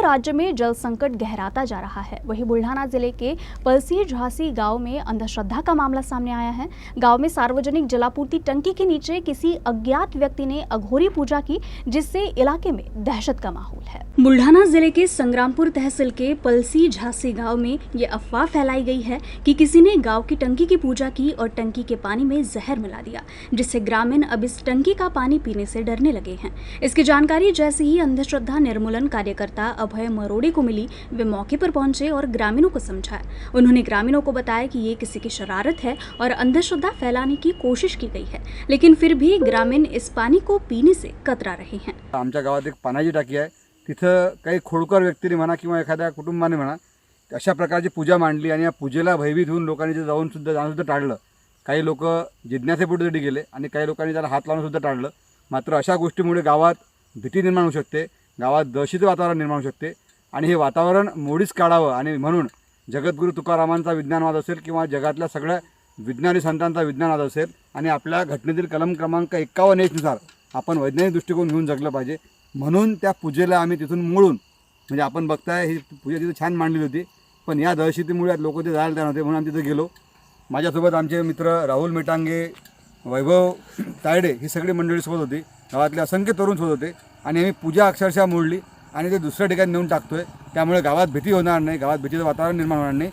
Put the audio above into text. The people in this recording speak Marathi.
राज्य में जल संकट गहराता जा रहा है। वहीं बुल्ढाना जिले के पलसी झांसी गांव में अंधश्रद्धा का मामला सामने आया है। गांव में सार्वजनिक जलापूर्ति टंकी के नीचे किसी अज्ञात व्यक्ति ने अघोरी पूजा की, जिससे इलाके में दहशत का माहौल है। बुल्ढाना जिले के संग्रामपुर तहसील के पलसी झांसी गांव में ये अफवाह फैलाई गई है कि किसी ने गांव की टंकी की पूजा की और टंकी के पानी में जहर मिला दिया, जिससे ग्रामीण अब इस टंकी का पानी पीने से डरने लगे हैं। इसकी जानकारी जैसे ही अंधश्रद्धा निर्मूलन कार्यकर्ता अभय मरोड़े को मिली, वे मौके पर पहुंचे और ग्रामीणों को समझाया। उन्होंने ग्रामीणों को बताया कि ये किसी की शरारत है और अंधश्रद्धा फैलाने की कोशिश की गई है, लेकिन फिर भी ग्रामीण इस पानी को पीने से कतरा रहे हैं। आमच्या गावात एक पाण्याची टाकी आहे, तिथं काही खोडकर व्यक्तीने म्हणा किंवा एखाद्या कुटुंबाने म्हणा अशा प्रकारची पूजा मांडली आणि या पूजेला भयभीत होऊन लोकांनी ते जाऊन सुद्धा टाळलं। काही लोक जिज्ञासेपोटी गेले आणि काही लोकांनी त्याला हात लावून सुद्धा टाळलं। मात्र अशा गोष्टीमुळे गावात भीती निर्माण होऊ शकते, गावात दहशती वातावरण निर्माण होऊ शकते आणि हे वातावरण मोडीच काढावं आणि म्हणून जगद्गुरू तुकारामांचा विज्ञानवाद असेल किंवा जगातल्या सगळ्या विज्ञानी संतांचा विज्ञानवाद असेल आणि आपल्या घटनेतील कलम क्रमांक 51 नुसार आपण वैज्ञानिक दृष्टिकोन घेऊन जगलं पाहिजे। म्हणून त्या पूजेला आम्ही तिथून मोडून, म्हणजे आपण बघताय ही पूजा तिथे छान मांडली होती, पण या दहशतीमुळे लोक ते जायला तयार नव्हते, म्हणून आम्ही तिथे गेलो। माझ्यासोबत आमचे मित्र राहुल मेटांगे, वैभव तायडे ही सगळी मंडळी सोबत होती, गावातले असंख्य तरुण सोबत होते आणि आम्ही पूजा अक्षरशः मोडली आणि ते दुसऱ्या ठिकाणी नेऊन टाकतोय। त्यामुळे गावात भीती होणार नाही, गावात भीतीचं वातावरण निर्माण होणार नाही।